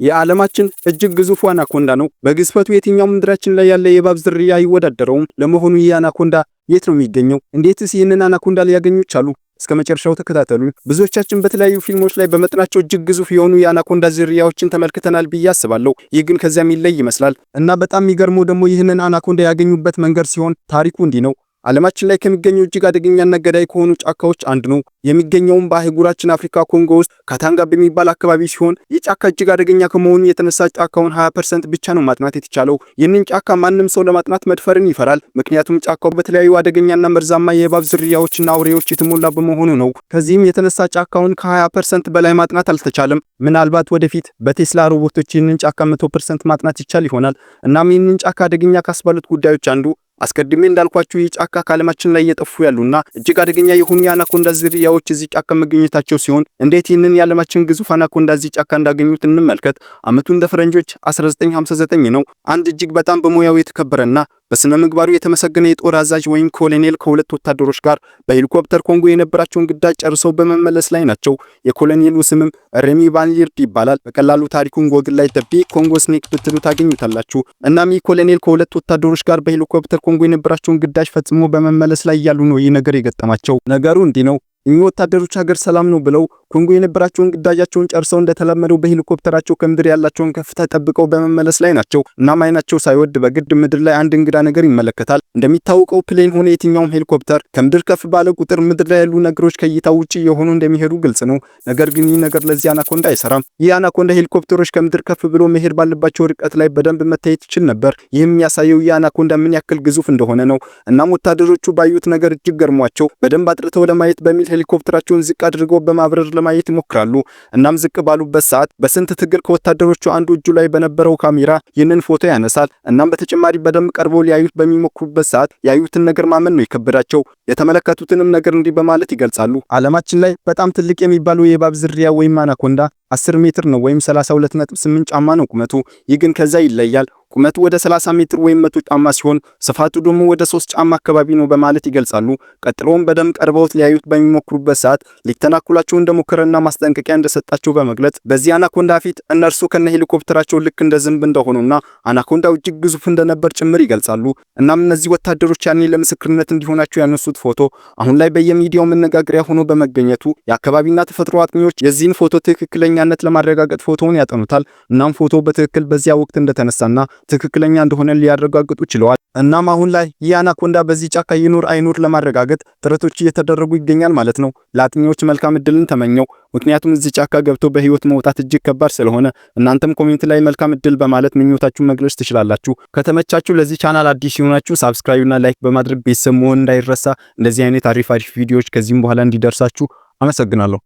የዓለማችን እጅግ ግዙፍ አናኮንዳ ነው። በግዝፈቱ የትኛው ምድራችን ላይ ያለ የእባብ ዝርያ አይወዳደረውም። ለመሆኑ ይህ አናኮንዳ የት ነው የሚገኘው? እንዴትስ ይህንን አናኮንዳ ሊያገኙ ቻሉ? እስከ መጨረሻው ተከታተሉ። ብዙዎቻችን በተለያዩ ፊልሞች ላይ በመጠናቸው እጅግ ግዙፍ የሆኑ የአናኮንዳ ዝርያዎችን ተመልክተናል ብዬ አስባለሁ። ይህ ግን ከዚያ የሚለይ ይመስላል እና በጣም የሚገርመው ደግሞ ይህንን አናኮንዳ ያገኙበት መንገድ ሲሆን ታሪኩ እንዲህ ነው። ዓለማችን ላይ ከሚገኙ እጅግ አደገኛና ገዳይ ከሆኑ ጫካዎች አንዱ ነው። የሚገኘውም በአህጉራችን አፍሪካ ኮንጎ ውስጥ ካታንጋ በሚባል አካባቢ ሲሆን ይህ ጫካ እጅግ አደገኛ ከመሆኑ የተነሳ ጫካውን 20% ብቻ ነው ማጥናት የተቻለው። ይህንን ጫካ ማንም ሰው ለማጥናት መድፈርን ይፈራል። ምክንያቱም ጫካው በተለያዩ አደገኛና መርዛማ የእባብ ዝርያዎችና አውሬዎች የተሞላ በመሆኑ ነው። ከዚህም የተነሳ ጫካውን ከ20% በላይ ማጥናት አልተቻለም። ምናልባት ወደፊት በቴስላ ሮቦቶች ይህንን ጫካ 100% ማጥናት ይቻል ይሆናል። እናም ይህንን ጫካ አደገኛ ካስባሉት ጉዳዮች አንዱ አስቀድሜ እንዳልኳችሁ ይህ ጫካ ከዓለማችን ላይ እየጠፉ ያሉና እጅግ አደገኛ የሆኑ የአናኮንዳ ዝርያዎች እዚህ ጫካ መገኘታቸው ሲሆን እንዴት ይህንን የዓለማችን ግዙፍ አናኮንዳ እዚህ ጫካ እንዳገኙት እንመልከት። ዓመቱ እንደ ፈረንጆች 1959 ነው። አንድ እጅግ በጣም በሙያው የተከበረና በስነ ምግባሩ የተመሰገነ የጦር አዛዥ ወይም ኮሎኔል ከሁለት ወታደሮች ጋር በሄሊኮፕተር ኮንጎ የነበራቸውን ግዳጅ ጨርሰው በመመለስ ላይ ናቸው። የኮሎኔሉ ስምም ሬሚ ቫን ሊርድ ይባላል። በቀላሉ ታሪኩን ጎግል ላይ ቢግ ኮንጎ ስኔክ ብትሉ ታገኙታላችሁ። እናም ይህ ኮሎኔል ከሁለት ወታደሮች ጋር በሄሊኮፕተር ኮንጎ የነበራቸውን ግዳጅ ፈጽሞ በመመለስ ላይ ያሉ ነው ይህ ነገር የገጠማቸው። ነገሩ እንዲህ ነው። እኚህ ወታደሮች ሀገር ሰላም ነው ብለው ኮንጎ የነበራቸውን ግዳጃቸውን ጨርሰው እንደተለመደው በሄሊኮፕተራቸው ከምድር ያላቸውን ከፍታ ጠብቀው በመመለስ ላይ ናቸው። እናም አይናቸው ሳይወድ በግድ ምድር ላይ አንድ እንግዳ ነገር ይመለከታል። እንደሚታወቀው ፕሌን ሆነ የትኛውም ሄሊኮፕተር ከምድር ከፍ ባለ ቁጥር ምድር ላይ ያሉ ነገሮች ከእይታ ውጪ የሆኑ እንደሚሄዱ ግልጽ ነው። ነገር ግን ይህ ነገር ለዚህ አናኮንዳ አይሰራም። ይህ አናኮንዳ ሄሊኮፕተሮች ከምድር ከፍ ብሎ መሄድ ባለባቸው ርቀት ላይ በደንብ መታየት ይችል ነበር። ይህም የሚያሳየው ይህ አናኮንዳ ምን ያክል ግዙፍ እንደሆነ ነው። እናም ወታደሮቹ ባዩት ነገር እጅግ ገርሟቸው በደንብ አጥርተው ለማየት በሚል ሄሊኮፕተራቸውን ዝቅ አድርገው በማብረር ለማየት ይሞክራሉ። እናም ዝቅ ባሉበት ሰዓት በስንት ትግል ከወታደሮቹ አንዱ እጁ ላይ በነበረው ካሜራ ይህንን ፎቶ ያነሳል። እናም በተጨማሪ በደንብ ቀርበው ሊያዩት በሚሞክሩበት ሰዓት ያዩትን ነገር ማመን ነው የከበዳቸው። የተመለከቱትንም ነገር እንዲህ በማለት ይገልጻሉ። ዓለማችን ላይ በጣም ትልቅ የሚባለው የእባብ ዝርያ ወይም አናኮንዳ 10 ሜትር ነው ወይም 32.8 ጫማ ነው ቁመቱ። ይህ ግን ከዛ ይለያል። ቁመቱ ወደ 30 ሜትር ወይም 100 ጫማ ሲሆን ስፋቱ ደግሞ ወደ 3 ጫማ አካባቢ ነው በማለት ይገልጻሉ። ቀጥሎም በደንብ ቀርበውት ሊያዩት በሚሞክሩበት ሰዓት ሊተናኩላቸው እንደሞከረና ማስጠንቀቂያ እንደሰጣቸው በመግለጽ በዚህ አናኮንዳ ፊት እነርሱ ከነ ሄሊኮፕተራቸው ልክ እንደ ዝንብ እንደሆኑና አናኮንዳው እጅግ ግዙፍ እንደነበር ጭምር ይገልጻሉ። እናም እነዚህ ወታደሮች ያኔ ለምስክርነት እንዲሆናቸው ያነሱት ፎቶ አሁን ላይ በየሚዲያው መነጋገሪያ ሆኖ በመገኘቱ የአካባቢና ተፈጥሮ አጥኚዎች የዚህን ፎቶ ትክክለኛነት ለማረጋገጥ ፎቶውን ያጠኑታል። እናም ፎቶ በትክክል በዚያ ወቅት እንደተነሳና ትክክለኛ እንደሆነ ሊያረጋግጡ ችለዋል። እናም አሁን ላይ ይህ አናኮንዳ በዚህ ጫካ ይኑር አይኑር ለማረጋገጥ ጥረቶች እየተደረጉ ይገኛል ማለት ነው። ለአጥኚዎች መልካም እድልን ተመኘው። ምክንያቱም እዚህ ጫካ ገብቶ በህይወት መውጣት እጅግ ከባድ ስለሆነ እናንተም ኮሜንት ላይ መልካም እድል በማለት ምኞታችሁን መግለጽ ትችላላችሁ። ከተመቻችሁ ለዚህ ቻናል አዲስ ይሆናችሁ ሳብስክራይብ እና ላይክ በማድረግ ቤተሰብ መሆን እንዳይረሳ። እንደዚህ አይነት አሪፍ ቪዲዮዎች ከዚህም በኋላ እንዲደርሳችሁ አመሰግናለሁ።